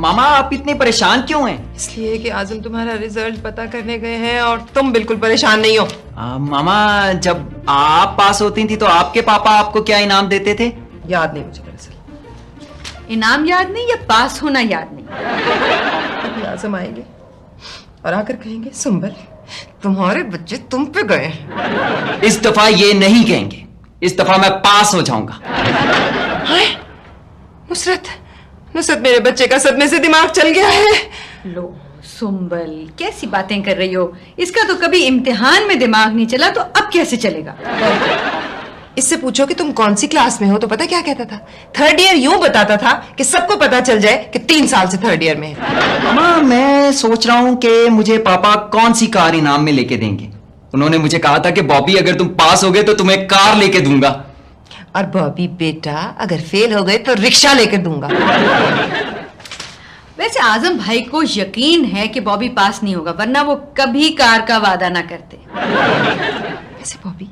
मामा आप इतने परेशान क्यों हैं? इसलिए कि आजम तुम्हारा रिजल्ट पता करने गए हैं और तुम बिल्कुल परेशान नहीं हो। मामा जब आप पास होती थी तो आपके पापा आपको क्या इनाम देते थे? याद नहीं मुझे दरअसल। इनाम याद नहीं या पास होना याद नहीं? अभी आजम आएंगे और आकर कहेंगे सुंबल तुम्हारे बच्चे तुम पे गए। इस दफा ये नहीं कहेंगे, इस दफा मैं पास हो जाऊंगा। हाय नुसरत, नुसरत मेरे बच्चे का सदमे से दिमाग चल गया है। लो सुंबल कैसी बातें कर रही हो, इसका तो कभी इम्तिहान में दिमाग नहीं चला तो अब कैसे चलेगा? इससे पूछो कि तुम कौन सी क्लास में हो तो पता क्या कहता था? थर्ड ईयर यूं बताता था कि सबको पता चल जाए कि 3 साल से थर्ड ईयर में है। मामा मैं सोच रहा हूँ कि मुझे पापा कौन सी कार इनाम में लेके देंगे। उन्होंने मुझे कहा था कि बॉबी अगर तुम पास हो गए तो तुम्हें कार लेके दूंगा। और बॉबी बेटा अगर फेल हो गए तो रिक्शा लेकर दूंगा। वैसे आजम भाई को यकीन है कि बॉबी पास नहीं होगा, वरना वो कभी कार का वादा ना करते। वैसे बॉबी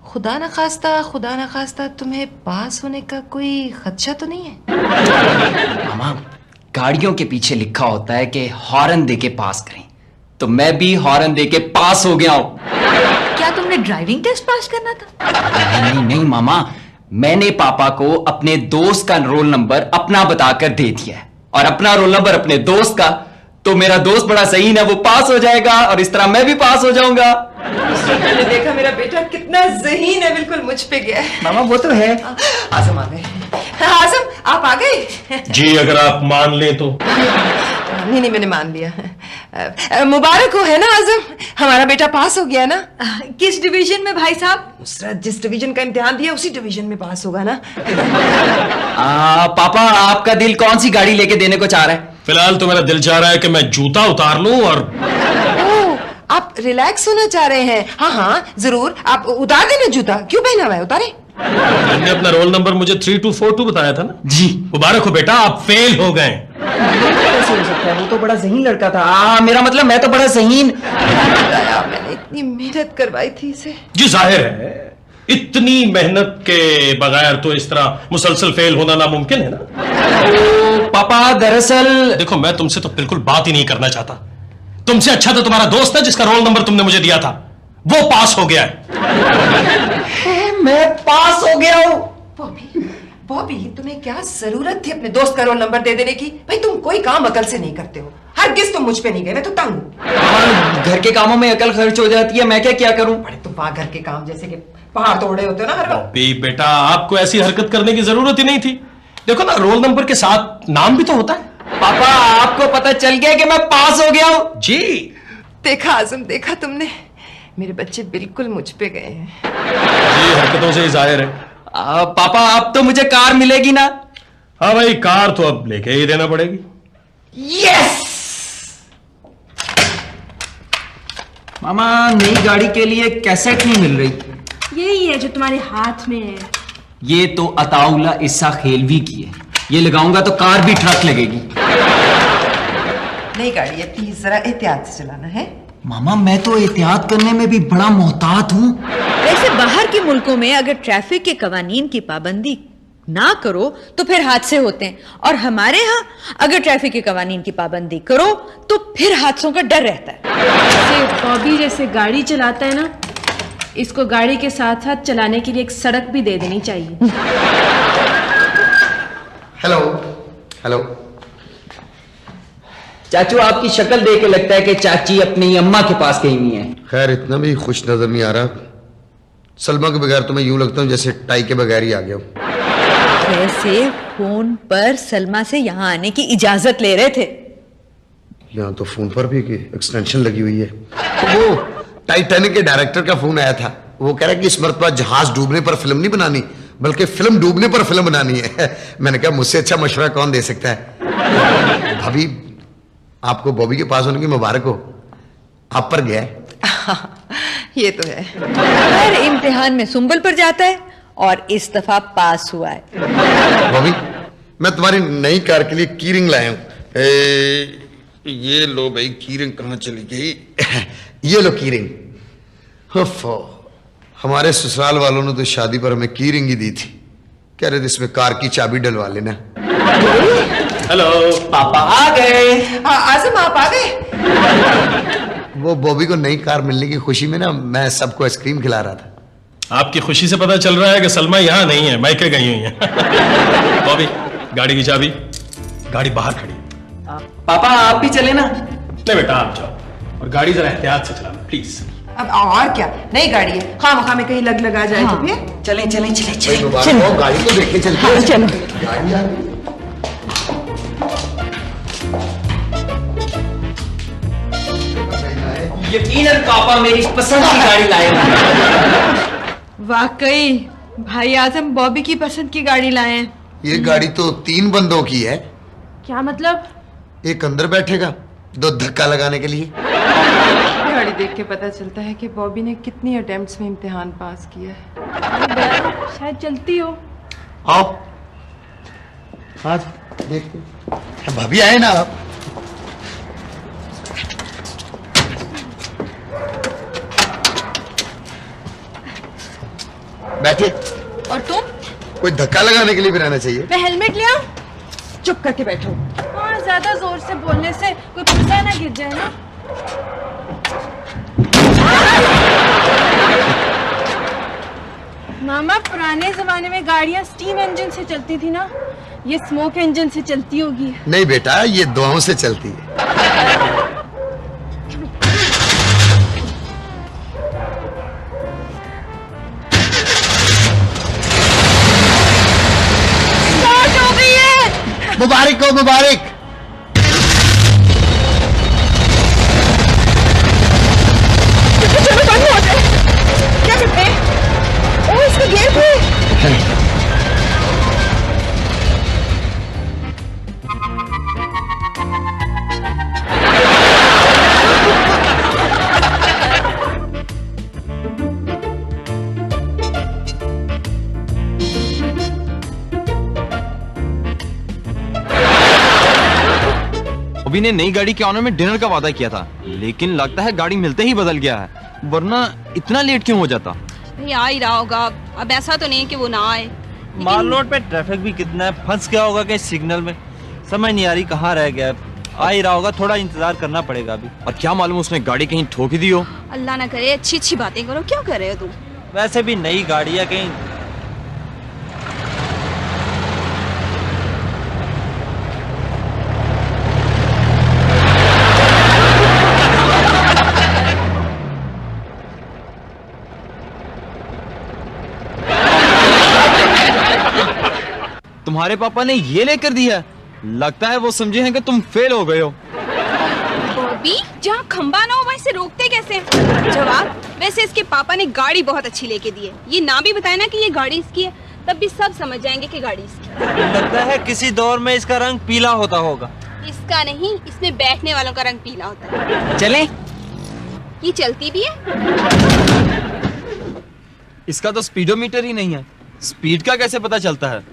खुदा न खास्ता तुम्हें पास होने का कोई खदशा तो नहीं है? मामा गाड़ियों के पीछे लिखा होता है कि हॉर्न देके पास करें, तो मैं भी हॉर्न देके पास हो गया हूं। क्या तुमने ड्राइविंग टेस्ट पास करना था? नहीं मामा, मैंने पापा को अपने दोस्त का रोल नंबर अपना बताकर दे दिया है और अपना रोल नंबर अपने दोस्त का, तो मेरा दोस्त बड़ा सही है, वो पास हो जाएगा और इस तरह मैं भी पास हो जाऊंगा। मैंने देखा मेरा बेटा कितना ज़हीन है, बिल्कुल मुझ पे गया है। मामा वो तो है। आजम आ गए। आजम आप आ गए? जी अगर आप मान ले तो। नहीं मैंने मान लिया। मुबारक हो है ना आजम, हमारा बेटा पास हो गया ना। किस डिवीजन में भाई साहब? नुसरत जिस डिवीजन का इम्तिहान दिया उसी डिवीजन में पास होगा ना। पापा आपका दिल कौन सी गाड़ी लेके देने को चाह रहा है? फिलहाल तो मेरा दिल चाह रहा है कि मैं जूता उतार लूं और आप रिलैक्स होना चाह रहे हैं? हाँ जरूर, आप उतार देना जूता। क्यों पहना हुआ है, उतारे। मैंने अपना रोल नंबर मुझे 3242 बताया था ना जी। मुबारक हो बेटा, आप फेल हो गए। कैसे हो सकता है, वो तो बड़ा ज़हीन लड़का था। मेरा मतलब मैं तो बड़ा ज़हीन। मैंने इतनी मेहनत करवाई थी इसे। जी जाहिर है इतनी मेहनत के बगैर तो इस तरह मुसलसल फेल होना नामुमकिन है ना। तो पापा दरअसल देखो मैं तुमसे तो बिल्कुल बात ही नहीं करना चाहता। तुमसे अच्छा तो तुम्हारा दोस्त है जिसका रोल नंबर तुमने मुझे दिया था, वो पास हो गया है। मैं पास हो गया हूं। बॉबी तुम्हें क्या जरूरत थी अपने दोस्त का रोल नंबर दे देने की? भाई तुम कोई काम अकल से नहीं करते हो, हरगिज़ तुम मुझ पे नहीं गए, मैं तो तंग हूं। घर के कामों में अकल खर्च हो जाती है, मैं क्या करूं? बड़े तुम वहां घर के काम जैसे कि पहाड़ तोड़े होते हो ना हर वक्त। बॉबी बेटा आपको ऐसी हरकत करने की जरूरत ही नहीं थी। देखो ना रोल नंबर के साथ नाम भी तो होता है। पापा आपको पता चल गया कि मैं पास हो गया हूं? जी देखा आजम, देखा तुमने, मेरे बच्चे बिल्कुल मुझ पे गए हैं। ये हरकतों से ही जाहिर है। पापा अब तो मुझे कार मिलेगी ना? हाँ भाई कार तो अब लेके ही देना पड़ेगी। यस! मामा नई गाड़ी के लिए कैसेट नहीं मिल रही। यही है जो तुम्हारे हाथ में है। ये तो अताउल्ला इस्सा खेलवी की है, ये लगाऊंगा तो कार भी ट्रक लगेगी। नई गाड़ी है, प्लीज जरा एहतियात से चलाना है। मामा मैं तो एहतियात करने में भी बड़ा मोहतात हूँ। वैसे बाहर के मुल्कों में अगर ट्रैफिक के कवानीन की पाबंदी ना करो तो फिर हादसे होते हैं, और हमारे यहाँ अगर ट्रैफिक के कवानीन की पाबंदी करो तो फिर हादसों का डर रहता है। जैसे बॉबी जैसे गाड़ी चलाता है ना, इसको गाड़ी के साथ साथ चलाने के लिए एक सड़क भी दे देनी चाहिए। Hello hello. चाचू आपकी शक्ल देख के लगता है कि चाची अपनी अम्मा के पास कहीं नहीं है। खैर इतना भी खुश नजर नहीं आ रहा। सलमा के बगैर तो मैं यूं लगता हूं जैसे टाई के बगैर ही आ गया हूं। वैसे फोन पर सलमा से यहाँ आने की इजाजत ले रहे थे। यहाँ तो फोन पर भी एक्सटेंशन लगी हुई है। तो वो टाइटैनिक के डायरेक्टर का फोन आया था, वो कह रहा है कि इस मरतबा जहाज डूबने पर फिल्म नहीं बनानी बल्कि फिल्म डूबने पर फिल्म बनानी है। मैंने कहा मुझसे अच्छा मशवरा कौन दे सकता है। भाभी आपको बॉबी के पास होने की मुबारक हो, आप पर गया है। ये तो है। हर इम्तिहान में सुंबल पर जाता है और इस दफा पास हुआ है। बॉबी मैं तुम्हारी नई कार के लिए की रिंग लाया हूं। ये लो भाई, की रिंग कहाँ चली गई? ये लो की रिंग। हमारे ससुराल वालों ने तो शादी पर हमें की रिंग ही दी थी, कह रहे थे इसमें कार की चाबी डलवा लेना। हेलो। पापा आ गए। आजम आप आ गए? वो बॉबी को नई कार मिलने की खुशी में ना मैं सबको आइसक्रीम खिला रहा था। आपकी खुशी से पता चल रहा है कि सलमा यहाँ नहीं है, मायके गई हुई है। बॉबी, गाड़ी की चाबी। गाड़ी बाहर खड़ी है। पापा आप भी चले ना। नहीं बेटा, आप जाओ और गाड़ी जरा एहतियात से चलाना प्लीज। अब और क्या, नई गाड़ी है, खामखा में कहीं लग आ जाए तो फिर। चलें चलें चलें भाई चलें। मुबारक हो, गाड़ी तो देखे चलते हैं। चलो। गाड़ी आ गई। यकीनन पापा मेरी पसंद की गाड़ी लाए हैं। वाकई भाई आजम बॉबी की पसंद की गाड़ी लाए हैं। ये गाड़ी तो 3 बंदों की है। क्या मतलब? एक अंदर बैठेगा, 2 धक्का लगाने के लिए। गाड़ी देख के पता चलता है कि बॉबी ने कितनी अटेम्प्ट्स में इम्तिहान पास किया है। शायद चलती हो। आओ आज देखते। भाभी आए ना आप। बैठिए। और तुम? कोई धक्का लगाने के लिए भी रहना चाहिए। मैं हेलमेट ले आऊं? चुप करके बैठो। हाँ, ज्यादा जोर से बोलने से कोई पुर्जा ना गिर जाए ना। मामा, पुराने जमाने में गाड़ियां स्टीम इंजन से चलती थी ना, ये स्मोक इंजन से चलती होगी। नहीं बेटा, ये दुआओं से चलती है। मुबारक हो, मुबारक। क्या करते हैं? ओ, इसका गेयर भी। बॉबी ने नई गाड़ी के ऑनर में डिनर का वादा किया था, लेकिन लगता है गाड़ी मिलते ही बदल गया है, वरना इतना लेट क्यों हो जाता? भाई आ ही रहा होगा। अब ऐसा तो नहीं कि वो ना आए। माल रोड पे ट्रैफिक भी कितना है, फंस गया होगा कहीं सिग्नल में, समझ नहीं आ रही कहाँ रह गया है। आ ही रहा होगा, थोड़ा इंतजार करना पड़ेगा अभी। और क्या मालूम उसने गाड़ी कहीं ठोक ही दी हो। अल्लाह ना करे, अच्छी अच्छी बातें करो। क्या कर रहे हो तुम? वैसे भी नई गाड़ी है कहीं। तुम्हारे पापा ने ये लेकर दिया, लगता है वो समझे हैं कि तुम फेल हो गए हो। बॉबी, जहाँ खंबा ना हो वहीं से रोकते कैसे? जवाब, वैसे इसके पापा ने गाड़ी बहुत अच्छी लेके दी है। ये ना भी बताए ना कि ये गाड़ी इसकी है, तब भी सब समझ जाएंगे कि गाड़ी इसकी है। लगता है किसी दौर में इसका रंग पीला होता होगा। इसका नहीं, इसमें बैठने वालों का रंग पीला होता है। चलें? ये चलती भी है। इसका तो स्पीडोमीटर ही नहीं है, स्पीड का कैसे पता चलता है?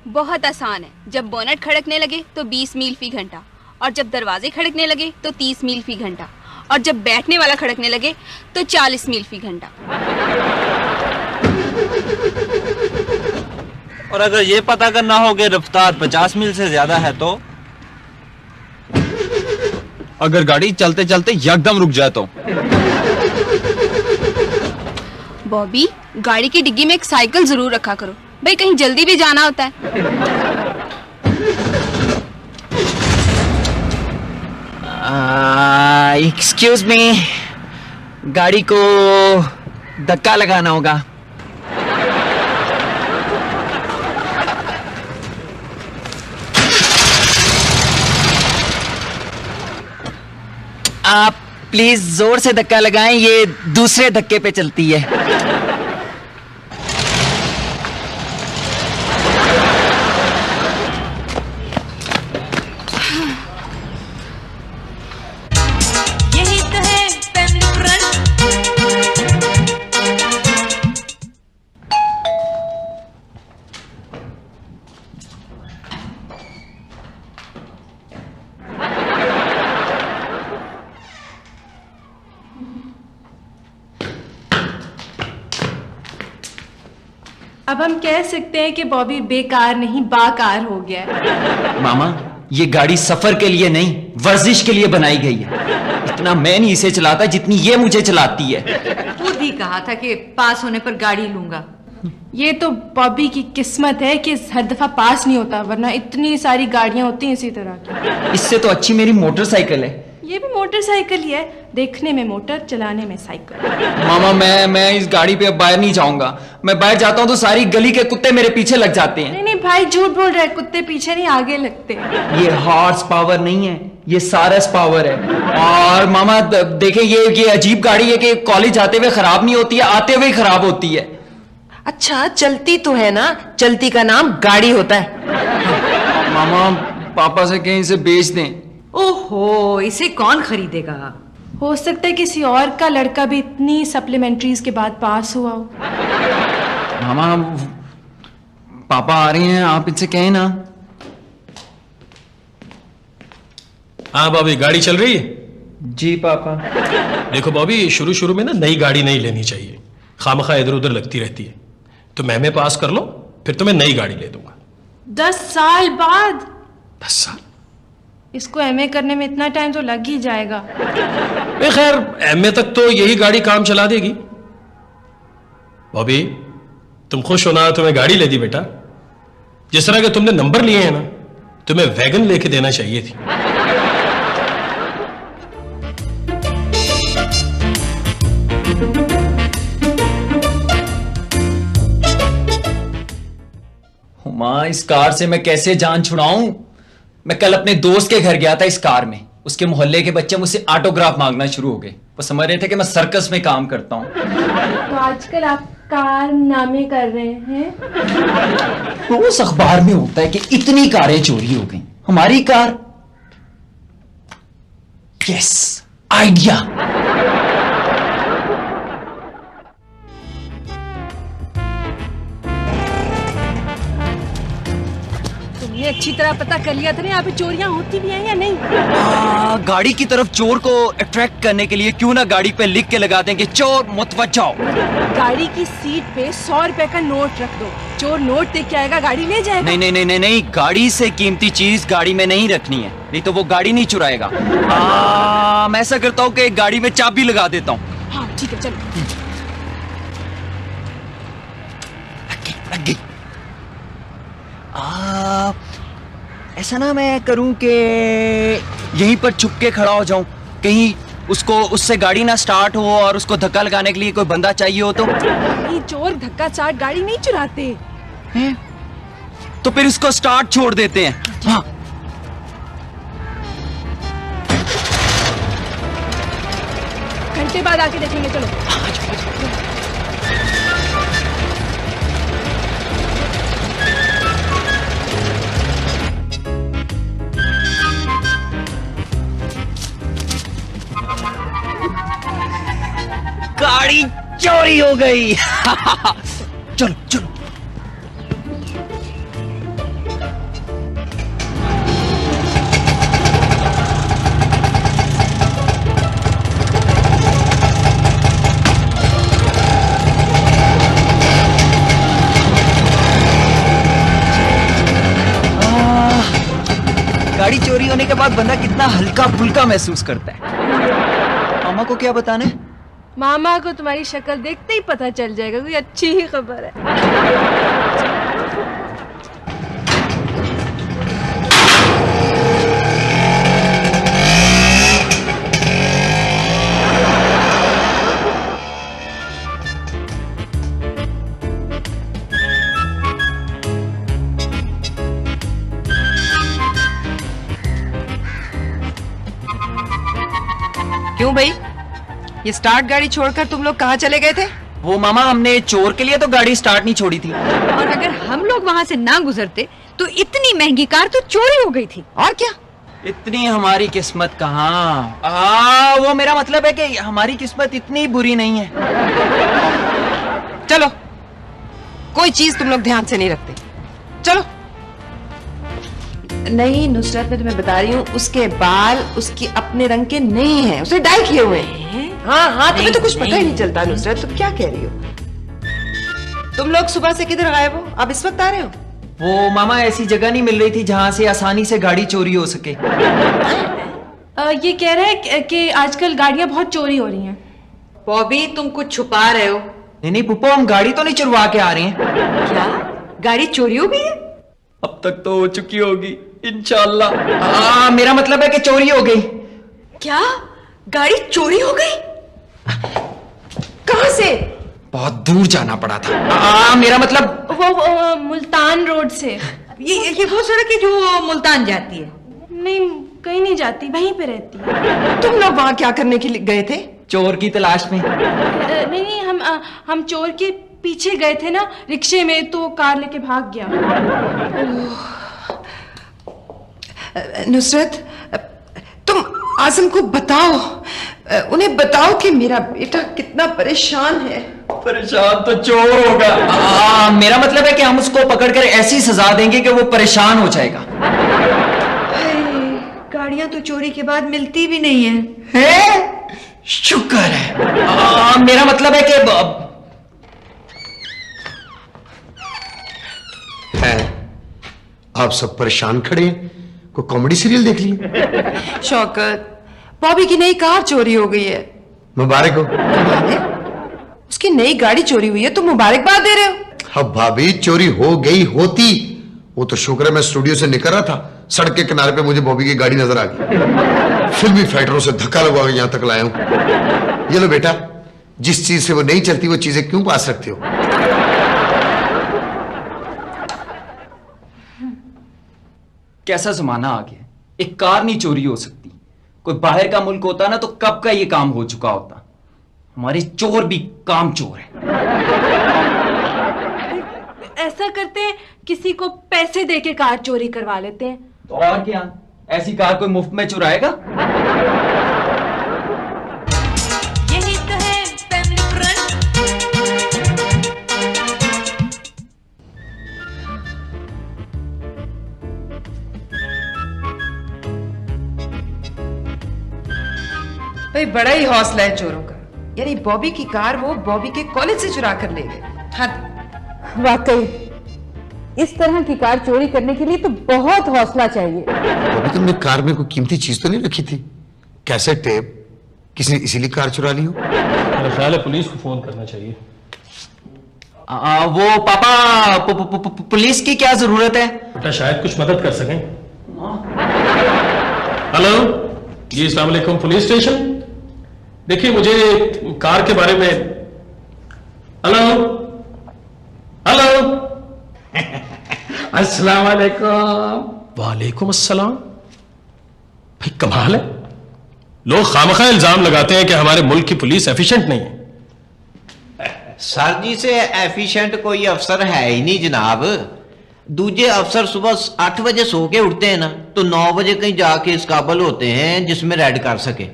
बहुत आसान है। जब बोनट खड़कने लगे तो 20 मील फी घंटा, और जब दरवाजे खड़कने लगे तो 30 मील फी घंटा, और जब बैठने वाला खड़कने लगे तो 40 मील फी घंटा। और अगर ये पता करना हो कि रफ्तार 50 मील से ज्यादा है तो? अगर गाड़ी चलते चलते यकदम रुक जाए तो? बॉबी, गाड़ी की डिग्गी में एक साइकिल जरूर रखा करो भाई, कहीं जल्दी भी जाना होता है। एक्सक्यूज मी, गाड़ी को धक्का लगाना होगा। आप प्लीज जोर से धक्का लगाएं, ये दूसरे धक्के पे चलती है। अब हम कह सकते हैं कि बॉबी बेकार नहीं बाकार हो गया है। मामा, ये गाड़ी सफर के लिए नहीं, वर्जिश के लिए बनाई गई है। इतना मैं नहीं इसे चलाता जितनी ये मुझे चलाती है। खुद ही कहा था कि पास होने पर गाड़ी लूंगा। ये तो बॉबी की किस्मत है कि हर दफा पास नहीं होता, वरना इतनी सारी गाड़ियां होती हैं इसी तरह की। इससे तो अच्छी मेरी मोटरसाइकिल है। ये भी मोटरसाइकिल ही है, देखने में मोटर, चलाने में साइकिल। मामा, मैं इस गाड़ी पे अब बाहर नहीं जाऊंगा। मैं बाहर जाता हूँ तो सारी गली के कुत्ते मेरे पीछे लग जाते हैं। नहीं नहीं भाई, झूठ बोल रहा है, कुत्ते पीछे नहीं आगे लगते। ये हॉर्स पावर नहीं है, ये सारस पावर है। और मामा देखे, ये अजीब गाड़ी है कि कॉलेज जाते हुए खराब नहीं होती है, आते हुए खराब होती है। अच्छा, चलती तो है ना, चलती का नाम गाड़ी होता है। मामा, पापा से कहीं से बेच दें। ओहो, इसे कौन खरीदेगा? हो सकता है किसी और का लड़का भी इतनी सप्लीमेंट्रीज के बाद पास हुआ हो। मामा, पापा आ रहे हैं, आप इनसे कहें ना। हाँ बॉबी, गाड़ी चल रही है? जी पापा। देखो बॉबी, शुरू शुरू में ना नई गाड़ी नहीं लेनी चाहिए, खामखा इधर उधर लगती रहती है। तो मैं पास कर लो, फिर तुम्हें नई गाड़ी ले दूंगा। 10 साल बाद? 10 साल? इसको एमए करने में इतना टाइम तो लग ही जाएगा। खैर, एमए तक तो यही गाड़ी काम चला देगी। बॉबी, तुम खुश होना, तुम्हें गाड़ी ले दी बेटा। जिस तरह के तुमने नंबर लिए हैं ना, तुम्हें वैगन लेके देना चाहिए थी। माँ, इस कार से मैं कैसे जान छुड़ाऊं? मैं कल अपने दोस्त के घर गया था इस कार में। उसके मोहल्ले के बच्चे मुझसे ऑटोग्राफ मांगना शुरू हो गए। वो समझ रहे थे कि मैं सर्कस में काम करता हूँ। तो आजकल आप कारनामे कर रहे हैं? रोज अखबार में होता है कि इतनी कारें चोरी हो गई। हमारी कार, यस, आइडिया। अच्छी तरह पता कर लिया था ना यहाँ पे चोरियां होती भी हैं या नहीं? गाड़ी की तरफ चोर को अट्रैक्ट करने के लिए क्यों ना गाड़ी पे लिख के लगा दें कि चोर मुतवज्जो। गाड़ी की सीट पे 100 रुपए का नोट रख दो, चोर नोट देख के आएगा, गाड़ी ले जाएगा। नहीं नहीं नहीं नहीं नहीं, गाड़ी से कीमती चीज गाड़ी में नहीं रखनी है, नहीं तो वो गाड़ी नहीं चुराएगा। मैं ऐसा करता हूँ कि गाड़ी में चाबी लगा देता हूँ। हाँ ठीक है, चलो। लग गई। ऐसा ना मैं करूं कि यहीं पर छुप के खड़ा हो जाऊं, कहीं उससे गाड़ी ना स्टार्ट हो और उसको धक्का लगाने के लिए कोई बंदा चाहिए हो तो। नहीं, चोर धक्का स्टार्ट गाड़ी नहीं चुराते हैं? तो फिर इसको स्टार्ट छोड़ देते हैं। हाँ। घंटे बाद आके देखेंगे, चलो। गाड़ी चोरी हो गई। चलो चलो। गाड़ी चोरी होने के बाद बंदा कितना हल्का फुल्का महसूस करता है। मामा को क्या बताना है? मामा को तुम्हारी शक्ल देखते ही पता चल जाएगा, कोई अच्छी ही खबर है। क्यों भाई, ये स्टार्ट गाड़ी छोड़कर तुम लोग कहाँ चले गए थे? वो मामा, हमने चोर के लिए तो गाड़ी स्टार्ट नहीं छोड़ी थी। और अगर हम लोग वहाँ से ना गुजरते तो इतनी महंगी कार तो चोरी हो गई थी। और क्या? इतनी हमारी किस्मत कहाँ। वो मेरा मतलब है कि हमारी किस्मत इतनी बुरी नहीं है। चलो, कोई चीज तुम लोग ध्यान से नहीं रखते। चलो। नहीं नुसरत, मैं तुम्हें बता रही हूँ, उसके बाल उसके अपने रंग के नहीं हैं, उसने डाई किए हुए हैं। हाँ हाँ, तुम्हें तो कुछ पता ही नहीं चलता नुसरत, तुम क्या कह रही हो? तुम लोग सुबह से किधर गायब हो? आप इस वक्त आ रहे हो? वो मामा ऐसी जगह नहीं मिल रही थी जहां से आसानी से गाड़ी चोरी हो सके। ये कह रहा है कि आजकल गाड़ियां बहुत चोरी हो रही हैं। बॉबी तुम कुछ छुपा रहे हो। नहीं नहीं पुप्पो, हम गाड़ी तो नहीं चुरवा के आ रहे हैं। क्या गाड़ी चोरी हो गई है? अब तक तो हो चुकी होगी इंशाल्लाह। मेरा मतलब है कि चोरी हो गई। क्या गाड़ी चोरी हो गई? कहां से? बहुत दूर जाना पड़ा था। मेरा मतलब वो मुल्तान रोड से। ये वो सड़क है जो मुल्तान जाती है? नहीं, कहीं नहीं जाती, वहीं पे रहती है। तुम लोग वहां क्या करने के लिए गए थे? चोर की तलाश में। नहीं, हम चोर के पीछे गए थे ना रिक्शे में, तो कार लेके भाग गया। नुसरत, तुम आजम को बताओ, उन्हें बताओ कि मेरा बेटा कितना परेशान है। परेशान तो चोर होगा। मेरा मतलब है कि हम उसको पकड़कर ऐसी सजा देंगे कि वो परेशान हो जाएगा। गाड़ियां तो चोरी के बाद मिलती भी नहीं है। शुक्र है। मेरा मतलब है कि आप सब परेशान खड़े हैं, कोई कॉमेडी सीरियल देख लिए? शौकत, बॉबी की नई कार चोरी हो गई है। मुबारक हो। उसकी नई गाड़ी चोरी हुई है, तुम मुबारकबाद दे रहे हो? अब भाभी चोरी हो गई होती, वो तो शुक्र है मैं स्टूडियो से निकल रहा था, सड़क के किनारे पे मुझे बॉबी की गाड़ी नजर आ गई। फिल्मी फाइटरों से धक्का लगवा के यहां तक लाया हूं। ये लो बेटा, जिस चीज से वो नहीं चलती वो चीजें क्यों पास रखते हो? कैसा जमाना आ गया, एक कार नहीं चोरी हो सकती। कोई बाहर का मुल्क होता ना तो कब का ये काम हो चुका होता। हमारे चोर भी काम चोर है। ऐसा करते हैं, किसी को पैसे देके कार चोरी करवा लेते हैं। तो और क्या, ऐसी कार कोई मुफ्त में चुराएगा? यही तो है फैमिली फ्रंट। भाई बड़ा ही हौसला है चोरों का। यानी बॉबी की कार वो बॉबी के कॉलेज से चुरा कर ले गए। हद। वाकई इस तरह की कार चोरी करने के लिए तो बहुत हौसला चाहिए। अभी तुमने कार में कोई कीमती चीज तो नहीं रखी थी? कैसे टेप? किसी ने इसीलिए कार चुरा ली हो? मेरा ख्याल है पुलिस को फोन करना चाहिए। वो पापा पुलिस की क्या जरूरत है? बेटा शायद कुछ मदद कर सकें। हेलो जी, अस्सलाम वालेकुम, पुलिस स्टेशन। देखिए मुझे कार के बारे में। Hello hello. अस्सलाम वालेकुम। वालेकुम अस्सलाम। भाई कमाल है, लोग खामखा इल्जाम लगाते हैं कि हमारे मुल्क की पुलिस एफिशिएंट नहीं है। सर जी से एफिशिएंट कोई अफसर है ही नहीं जनाब। दूजे अफसर सुबह 8 बजे सो के उठते हैं ना तो 9 बजे कहीं जाके इस काबल होते हैं जिसमें रेड कर सके।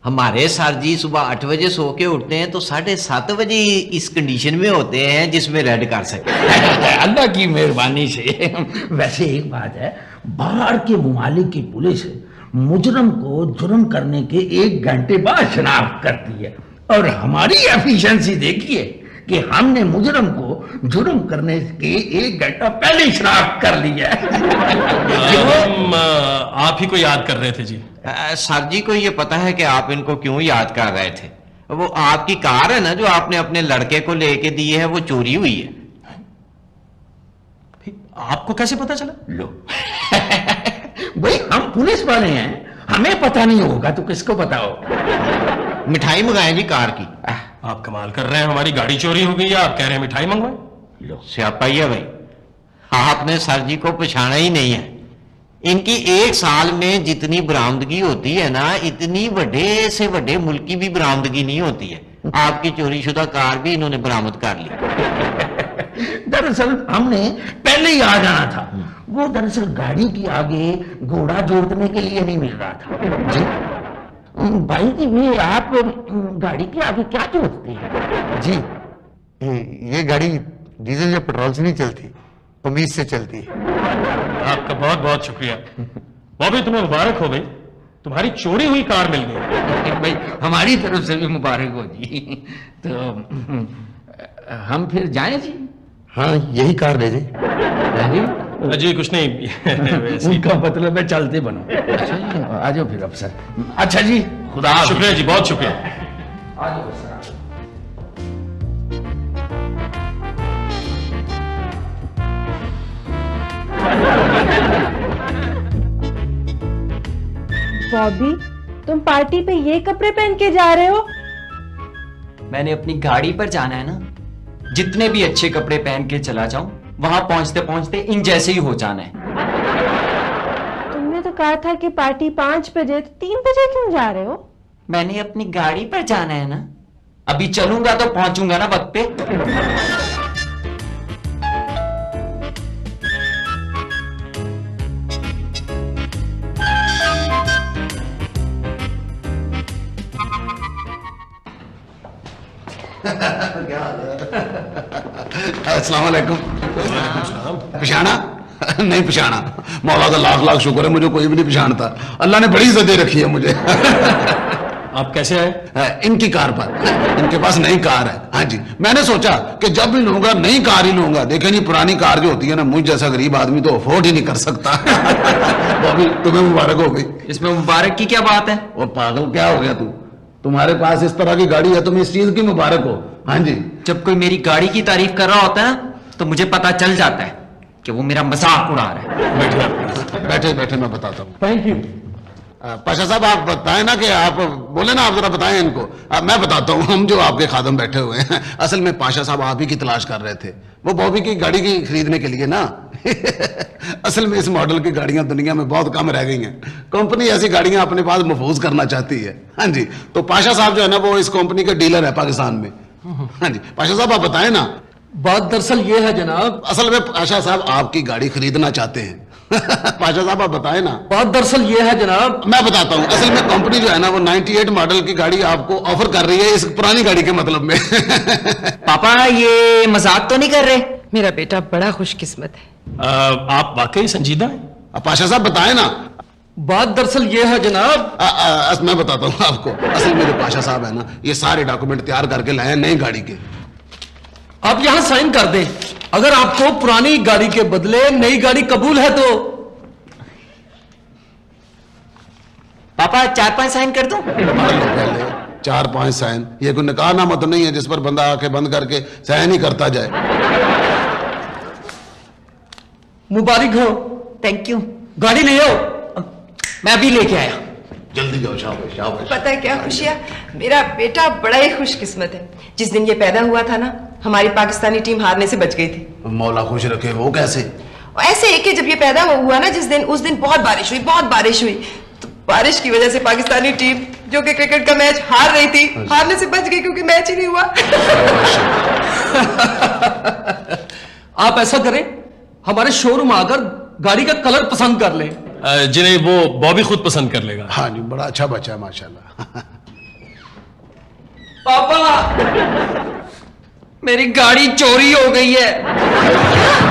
हमारे सर जी सुबह 8 बजे सो के उठते हैं तो 7:30 बजे इस कंडीशन में होते हैं जिसमें रेड कर सके। अल्लाह की मेहरबानी से। वैसे एक बात है, बाहर के मुमालिक की पुलिस मुजरम को जुर्म करने के 1 घंटे बाद शनाख्त करती है, और हमारी एफिशिएंसी देखिए कि हमने मुजरम को जुर्म करने के 1 घंटा पहले ही शनाख्त कर लिया है। हम आप ही को याद कर रहे थे जी। सर जी को ये पता है कि आप इनको क्यों याद कर रहे थे? वो आपकी कार है ना जो आपने अपने लड़के को लेके दी है, वो चोरी हुई है। आपको कैसे पता चला? लो भाई हम पुलिस वाले हैं, हमें पता नहीं होगा तो किसको पता हो? मिठाई मंगाए जी कार की। आप कमाल कर रहे हैं, हमारी गाड़ी चोरी हो गई है, आप कह रहे हैं मिठाई मंगवाएं? लो स्यापा ही है भाई, आपने सर जी को पछाना ही नहीं है। इनकी 1 साल में जितनी बरामदगी होती है ना, इतनी बड़े से बड़े मुल्क की भी बरामदगी नहीं होती है। आपकी चोरीशुदा कार भी इन्होंने बरामद कर ली। दरअसल हमने पहले ही आ जाना था। वो दरअसल गाड़ी की आगे घोड़ा जोड़ने के लिए नहीं मिल रहा था। जी भाई जी, ये आप गाड़ी के आगे क्या जोड़ते हैं? जी ये गाड़ी डीजल या पेट्रोल से नहीं चलती, उम्मीद से चलती है। आपका बहुत बहुत शुक्रिया। बॉबी तुम्हें मुबारक हो भाई, तुम्हारी चोरी हुई कार मिल गई। भाई हमारी तरफ से भी मुबारक हो जी। तो हम फिर जाएं जी? हाँ यही कार दे दें। जी कुछ नहीं वैसे ही। उनका मतलब है चलते बनो। अच्छा जी, आ जाओ फिर अफसर। अच्छा जी, खुदा हाफिज। शुक्रिया जी, बहुत शुक्रिया। आ जाओ अफसर। बॉबी, तुम पार्टी पे ये कपड़े पहन के जा रहे हो? मैंने अपनी गाड़ी पर जाना है ना, जितने भी अच्छे कपड़े पहन के चला जाऊं, वहां पहुंचते पहुंचते इन जैसे ही हो जाना है। तुमने तो कहा था कि पार्टी 5 बजे, तो 3 बजे क्यों जा रहे हो? मैंने अपनी गाड़ी पर जाना है ना, अभी चलूंगा तो पहुंचूंगा ना वक्त पे। अस्सलाम वालेकुम। पछाना? नहीं पछाना। मौला का लाख लाख शुक्र है, मुझे कोई भी नहीं पछानता। अल्लाह ने बड़ी इज्जत दे रखी है मुझे। आप कैसे आए? इनकी कार पर। इनके पास नई कार है। हाँ जी, मैंने सोचा कि जब भी लूंगा नई कार ही लूंगा। देखें नहीं, पुरानी कार जो होती है ना, मुझ जैसा गरीब आदमी तो अफोर्ड ही नहीं कर सकता। बॉबी तुम्हें मुबारक हो गई। इसमें मुबारक की क्या बात है? वो पागल क्या हो गया तू? तुम्हारे पास इस तरह की गाड़ी है, तुम्हें इस चीज की मुबारक हो। हाँ जी, जब कोई मेरी गाड़ी की तारीफ कर रहा होता है ना, तो मुझे पता चल जाता है कि वो मेरा मजाक उड़ा रहा है। बैठे बैठे मैं बताता हूँ। Thank you. पाशा साहब आप बताएं ना, कि आप बोले ना, आप जरा बताएं इनको। मैं बताता हूँ, हम जो आपके खादम बैठे हुए हैं, असल में पाशा साहब आप ही की तलाश कर रहे थे, वो बॉबी की गाड़ी की खरीदने के लिए ना। असल में इस मॉडल की गाड़ियां दुनिया में बहुत कम रह गई हैं। कंपनी ऐसी गाड़ियां अपने पास महफूज करना चाहती है। हाँ जी, तो पाशा साहब जो है ना, वो इस कंपनी के डीलर है पाकिस्तान में। हाँ जी, पाशा साहब आप बताएं ना। बात दरअसल ये है जनाब। असल में पाशा साहब आपकी गाड़ी खरीदना चाहते हैं। पाशा साहब आप बताएं ना। बात दरअसल ये है जनाब। मैं बताता हूँ, असल में कंपनी जो है ना, वो 98 मॉडल की गाड़ी आपको ऑफर कर रही है, इस पुरानी गाड़ी के मतलब में। पापा ये मजाक तो नहीं कर रहे? मेरा बेटा बड़ा खुशकिस्मत है। आप वाकई संजीदा हैं? पाशा साहब बताएं ना। बात दरअसल ये है जनाब। मैं बताता हूँ आपको। असल में जो पाशा साहब है ना, ये सारे डॉक्यूमेंट तैयार करके लाए हैं नई गाड़ी के। आप यहां साइन कर दें। अगर आपको पुरानी गाड़ी के बदले नई गाड़ी कबूल है तो। पापा 4-5 साइन कर दूं? 4-5 साइन? ये कोई निकाहनामा तो नहीं है जिस पर बंदा आंखें बंद करके साइन ही करता जाए। मुबारक हो। Thank you. गाड़ी ले आओ। मैं अभी लेके आया। जल्दी जाओ, शाबाश शाबाश। पता है क्या खुशियाँ, मेरा बेटा बड़ा ही खुशकिस्मत है। जिस दिन ये पैदा हुआ था ना, हमारी पाकिस्तानी टीम हारने से बच गई थी। मौला खुश रखे। वो कैसे? ऐसे एक कि जब ये पैदा हुआ ना, उस दिन बहुत बारिश हुई। तो बारिश की वजह से पाकिस्तानी टीम, जो कि क्रिकेट का मैच हार रही थी, हारने से बच गई क्योंकि मैच ही नहीं हुआ। आप ऐसा करें, हमारे शोरूम आकर गाड़ी का कलर पसंद कर लें। जिन्हें वो बॉबी खुद पसंद कर लेगा। हाँ जी, बड़ा अच्छा बच्चा है माशाल्लाह। पापा मेरी गाड़ी चोरी हो गई है।